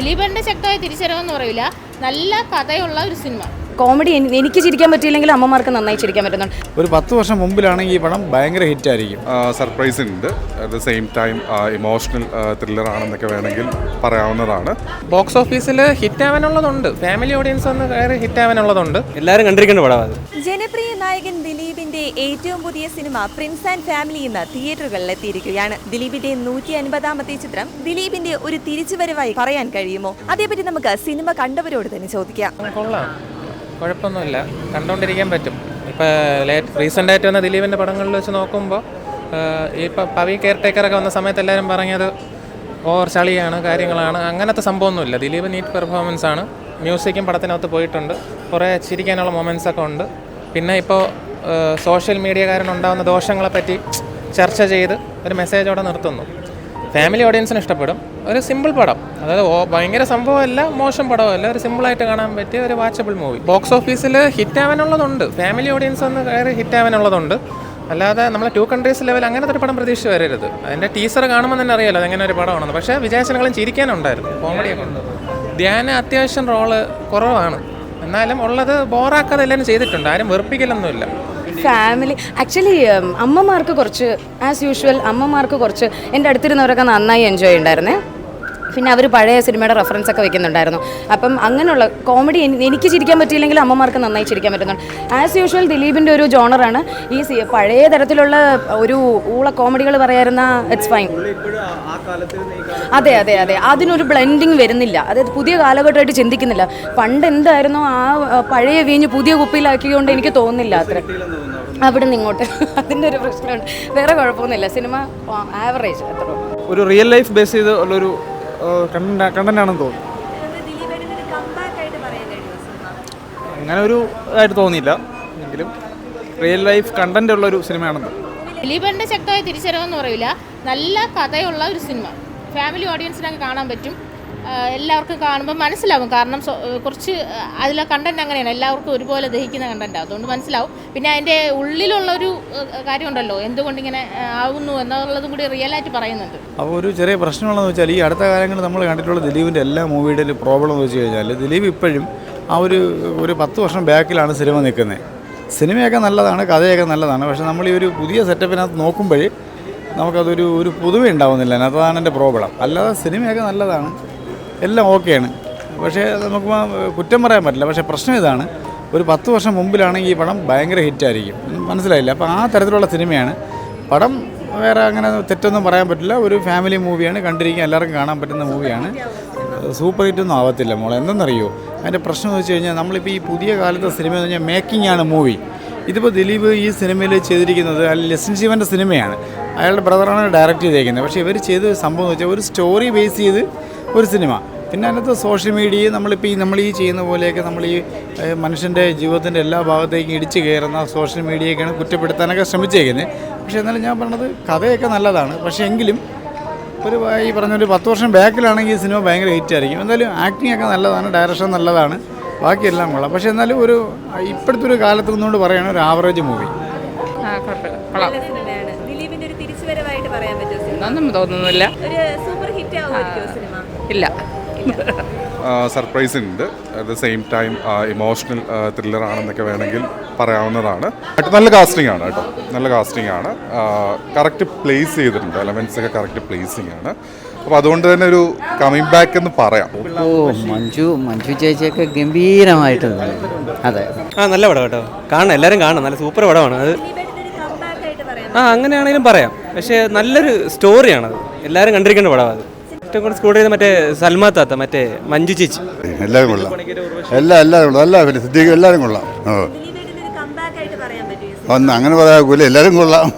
ദിലീപന്റെ ശക്തമായ തിരിച്ചറിവെന്ന് പറയില്ല, നല്ല കഥയുള്ള ഒരു സിനിമ. കോമഡി എനിക്ക് ചിരിക്കാൻ പറ്റിയില്ലെങ്കിൽ അമ്മമാർക്ക് നന്നായി ചിരിക്കാൻ പറ്റുന്നുണ്ട്. ഒരു 10 വർഷം മുമ്പിലാണെങ്കിൽ ഈ പടം ഭയങ്കര ഹിറ്റായിരിക്കും. സർപ്രൈസ് ഉണ്ട്, at the same time emotional thriller ആണെന്നൊക്കെ വേണമെങ്കിൽ പറയാവുന്നതാണ്. ബോക്സ് ഓഫീസിൽ ഹിറ്റ് ആവാനുള്ളതുണ്ട്, ഫാമിലി ഓഡിയൻസ് ഒന്ന് കയറി ഹിറ്റ് ആവാനുള്ളതുണ്ട്. എല്ലാവരും കണ്ടിരിക്കേണ്ട പടമാണ്. ജനപ്രിയ നായകൻ ദിലീപിന്റെ ഏറ്റവും പുതിയ സിനിമ പ്രിൻസ് ആൻഡ് ഫാമിലി ഇന്ന് തിയേറ്ററുകളിൽ എത്തിയിരിക്കുകയാണ്. ദിലീപിന്റെ 150ാമത്തെ ചിത്രം ദിലീപിന്റെ ഒരു തിരിച്ചുവരവായി പറയാൻ കഴിയുമോ? അതേപറ്റി നമുക്ക് സിനിമ കണ്ടവരോട് തന്നെ ചോദിക്കാം. കൊള്ളാം, കുഴപ്പമൊന്നുമില്ല, കണ്ടുകൊണ്ടിരിക്കാൻ പറ്റും. ഇപ്പോൾ റീസെൻ്റ് ആയിട്ട് വന്ന ദിലീപിൻ്റെ പടങ്ങളിൽ വെച്ച് നോക്കുമ്പോൾ ഇപ്പോൾ പവി കെയർ ടേക്കറൊക്കെ വന്ന സമയത്ത് എല്ലാവരും പറഞ്ഞത് ഓവർ ചളിയാണ്, കാര്യങ്ങളാണ്. അങ്ങനത്തെ സംഭവമൊന്നുമില്ല. ദിലീപ് നീറ്റ് പെർഫോമൻസ് ആണ്. മ്യൂസിക്കും പടത്തിനകത്ത് പോയിട്ടുണ്ട്, കുറേ ചിരിക്കാനുള്ള മൊമെൻറ്റ്സൊക്കെ ഉണ്ട്. പിന്നെ ഇപ്പോൾ സോഷ്യൽ മീഡിയ കാരണം ഉണ്ടാകുന്ന ദോഷങ്ങളെപ്പറ്റി ചർച്ച ചെയ്ത് ഒരു മെസ്സേജോടെ നിർത്തുന്നു. ഫാമിലി ഓഡിയൻസിന് ഇഷ്ടപ്പെടും. ഒരു സിമ്പിൾ പടം, അതായത് ഭയങ്കര സംഭവമല്ല, മോശം പടമല്ല, ഒരു സിമ്പിളായിട്ട് കാണാൻ പറ്റിയ ഒരു വാച്ചബിൾ മൂവി. ബോക്സ് ഓഫീസിൽ ഹിറ്റ് ആവാനുള്ളതുണ്ട്, ഫാമിലി ഓഡിയൻസ് ഒന്ന് കയറി ഹിറ്റ് ആവാനുള്ളതുണ്ട്. അല്ലാതെ നമ്മൾ 2 കൺട്രീസ് ലെവൽ അങ്ങനത്തെ ഒരു പടം പ്രതീക്ഷിച്ച് വരരുത്. അതിൻ്റെ ടീസർ കാണുമ്പോൾ തന്നെ അറിയാലോ അതെങ്ങനെ ഒരു പടമാണെന്ന്. പക്ഷേ വിചാരിച്ചങ്ങളും ചിരിക്കാനുണ്ടായിരുന്നു, കോമഡിയൊക്കെ ഉണ്ട്. ധ്യാന അത്യാവശ്യം റോള് കുറവാണ്, എന്നാലും ഉള്ളത് ബോറാക്കാതെ എല്ലാവരും ചെയ്തിട്ടുണ്ട്. ആരും വെറുപ്പിക്കലൊന്നുമില്ല. ഫാമിലി ആക്ച്വലി അമ്മമാർക്ക് കുറച്ച് ആസ് യൂഷ്വൽ അമ്മമാർക്ക് കുറച്ച് എൻ്റെ അടുത്തിരുന്നവരൊക്കെ നന്നായി എൻജോയ് ഉണ്ടായിരുന്നേ. പിന്നെ അവർ പഴയ സിനിമയുടെ റെഫറൻസ് ഒക്കെ വെക്കുന്നുണ്ടായിരുന്നു. അപ്പം അങ്ങനെയുള്ള കോമഡി എനിക്ക് ചിരിക്കാൻ പറ്റിയില്ലെങ്കിൽ അമ്മമാർക്ക് നന്നായി ചിരിക്കാൻ പറ്റുന്നുണ്ട്. ആസ് യൂഷ്വൽ ദിലീപിൻ്റെ ഒരു ജോണറാണ് ഈ പഴയ തരത്തിലുള്ള ഒരു ഊള കോമഡികൾ പറയായിരുന്ന ഇറ്റ്സ് ഫൈൻ. അതെ അതെ അതെ, അതിനൊരു ബ്ലെൻഡിങ് വരുന്നില്ല. അതായത് പുതിയ കാലഘട്ടമായിട്ട് ചിന്തിക്കുന്നില്ല. പണ്ട് എന്തായിരുന്നോ ആ പഴയ വീഞ്ഞ് പുതിയ കുപ്പിയിലാക്കിക്കൊണ്ട് എനിക്ക് തോന്നുന്നില്ല അത്ര അവിടെ നിന്ന് ഇങ്ങോട്ട്. അതിൻ്റെ ഒരു പ്രശ്നമുണ്ട്, വേറെ കുഴപ്പമൊന്നുമില്ല. സിനിമ ആവറേജ് അത്ര. ഒരു റിയൽ ലൈഫ് ബേസ് ചെയ്ത് ഉള്ളൊരു കണ്ടന്റാണെന്ന് തോന്നുന്നു. അങ്ങനെ ഒരു ഇതായിട്ട് തോന്നിയില്ല, എങ്കിലും റിയൽ ലൈഫ് കണ്ടന്റ് ഉള്ളൊരു സിനിമയാണെന്ന്. ദിലീപന്റെ ശക്തമായ തിരിച്ചറിവെന്ന് പറയില്ല, നല്ല കഥയുള്ള ഒരു സിനിമ. ഫാമിലി ഓഡിയൻസിനൊക്കെ കാണാൻ പറ്റും. എല്ലാവർക്കും കാണുമ്പോൾ മനസ്സിലാവും. കാരണം കുറച്ച് അതിലെ കണ്ടന്റ് അങ്ങനെയാണ്, എല്ലാവർക്കും ഒരുപോലെ ദഹിക്കുന്ന കണ്ടന്റ്, അതുകൊണ്ട് മനസ്സിലാവും. പിന്നെ അതിൻ്റെ ഉള്ളിലുള്ളൊരു കാര്യമുണ്ടല്ലോ, എന്തുകൊണ്ടിങ്ങനെ ആവുന്നു എന്നുള്ളതും കൂടി റിയലായിട്ട് പറയുന്നുണ്ട്. അപ്പോൾ ഒരു ചെറിയ പ്രശ്നമുള്ളതെന്ന് വെച്ചാൽ ഈ അടുത്ത കാലങ്ങളിൽ നമ്മൾ കണ്ടിട്ടുള്ള ദിലീപിൻ്റെ എല്ലാ മൂവിയുടെ പ്രോബ്ലം എന്ന് വെച്ച് കഴിഞ്ഞാൽ ദിലീപ് ഇപ്പോഴും ആ ഒരു 10 വർഷം ബാക്കിലാണ് സിനിമ നിൽക്കുന്നത്. സിനിമയൊക്കെ നല്ലതാണ്, കഥയൊക്കെ നല്ലതാണ്, പക്ഷേ നമ്മൾ ഈ ഒരു പുതിയ സെറ്റപ്പിനകത്ത് നോക്കുമ്പോൾ നമുക്കതൊരു പുതുമ ഉണ്ടാവുന്നില്ല. അതാണ് എൻ്റെ പ്രോബ്ലം. അല്ലാതെ സിനിമയൊക്കെ നല്ലതാണ്, എല്ലാം ഓക്കെയാണ്. പക്ഷേ നമുക്ക് കുറ്റം പറയാൻ പറ്റില്ല. പക്ഷേ പ്രശ്നം ഇതാണ്, ഒരു 10 വർഷം മുമ്പിലാണെങ്കിൽ ഈ പടം ഭയങ്കര ഹിറ്റായിരിക്കും. മനസ്സിലായില്ല? അപ്പോൾ ആ തരത്തിലുള്ള സിനിമയാണ്. പടം വേറെ അങ്ങനെ തെറ്റൊന്നും പറയാൻ പറ്റില്ല. ഒരു ഫാമിലി മൂവിയാണ്, കണ്ടിരിക്കാൻ എല്ലാവർക്കും കാണാൻ പറ്റുന്ന മൂവിയാണ്. സൂപ്പർ ഹിറ്റൊന്നും ആവത്തില്ല മോളെ. എന്തെന്നറിയോ അതിൻ്റെ പ്രശ്നം എന്ന് വെച്ച് കഴിഞ്ഞാൽ നമ്മളിപ്പോൾ ഈ പുതിയ കാലത്തെ സിനിമ എന്ന് പറഞ്ഞാൽ മേക്കിംഗ് ആണ് മൂവി. ഇതിപ്പോൾ ദിലീപ് ഈ സിനിമയിൽ ചെയ്തിരിക്കുന്നത് ലെസ്സൺ ശിവൻ്റെ സിനിമയാണ്, അയാളുടെ ബ്രദറാണ് ഡയറക്റ്റ് ചെയ്തേക്കുന്നത്. പക്ഷേ ഇവർ ചെയ്ത സംഭവം എന്ന് വെച്ചാൽ ഒരു സ്റ്റോറി ബേസ് ചെയ്ത് ഒരു സിനിമ. പിന്നെ അതിനകത്ത് സോഷ്യൽ മീഡിയയിൽ നമ്മൾ ഈ ചെയ്യുന്ന പോലെയൊക്കെ നമ്മൾ ഈ മനുഷ്യൻ്റെ ജീവിതത്തിൻ്റെ എല്ലാ ഭാഗത്തേക്കും ഇടിച്ചു കയറുന്ന സോഷ്യൽ മീഡിയയൊക്കെയാണ് കുറ്റപ്പെടുത്താനൊക്കെ ശ്രമിച്ചേക്കുന്നത്. പക്ഷേ എന്നാലും ഞാൻ പറഞ്ഞത് കഥയൊക്കെ നല്ലതാണ്. പക്ഷേ എങ്കിലും ഈ പറഞ്ഞൊരു 10 വർഷം ബാക്കിലാണെങ്കിൽ ഈ സിനിമ ഭയങ്കര ഹിറ്റായിരിക്കും. എന്തായാലും ആക്ടിങ് ഒക്കെ നല്ലതാണ്, ഡയറക്ഷൻ നല്ലതാണ്, ബാക്കിയെല്ലാം കൊള്ളാം. പക്ഷേ എന്നാലും ഇപ്പോഴത്തെ ഒരു കാലത്ത് നിന്നുകൊണ്ട് പറയുകയാണ് ഒരു ആവറേജ് മൂവി. ദിലീപിന്റെ ഒരു തിരിച്ചുവരവായിട്ട് പറയാൻ പറ്റുമോ? ഒന്നും തോന്നുന്നില്ല. ഒരു സൂപ്പർ ഹിറ്റ് ആവുമായിരിക്കും സിനിമ? ഇല്ല. സർപ്രൈസ് ഉണ്ട്, at the same time emotional thriller ആണെന്നൊക്കെ വേണമെങ്കിൽ പറയാവുന്നതാണ്. നല്ല കാസ്റ്റിംഗ് ആണ് കേട്ടോ, നല്ല കാസ്റ്റിംഗ് ആണ്. കറക്റ്റ് പ്ലേസ് ചെയ്തിട്ടുണ്ട്, എലമെൻറ്റ്സ് ഒക്കെ കറക്റ്റ് പ്ലേസിങ് ആണ്. അപ്പോൾ അതുകൊണ്ട് തന്നെ ഒരു കമ്മിങ് ബാക്ക് എന്ന് പറയാം. മഞ്ജു ചേച്ചിയൊക്കെ ഗംഭീരമായിട്ട്. അതെ, നല്ല പടം കേട്ടോ, കാണണം, എല്ലാവരും കാണണം. നല്ല സൂപ്പർ പടമാണ് അത്. അങ്ങനെയാണെങ്കിലും പറയാം. പക്ഷേ നല്ലൊരു സ്റ്റോറിയാണത്, എല്ലാവരും കണ്ടിരിക്കേണ്ട പടമാണ് അത്. ഏറ്റവും കൂടുതൽ സ്കൂൾ ചെയ്ത് മറ്റേ സൽമാ താത്ത, മറ്റേ മഞ്ജു ചേച്ചി, എല്ലാവരും കൊള്ളാം. എല്ലാവരും കൊള്ളാം. ദിലീപിന്റെ ഒരു കംബാക്ക് ആയിട്ട് പറയാൻ പറ്റുമോ? അങ്ങനെ പറയാൻ എല്ലാവരും കൊള്ളാം.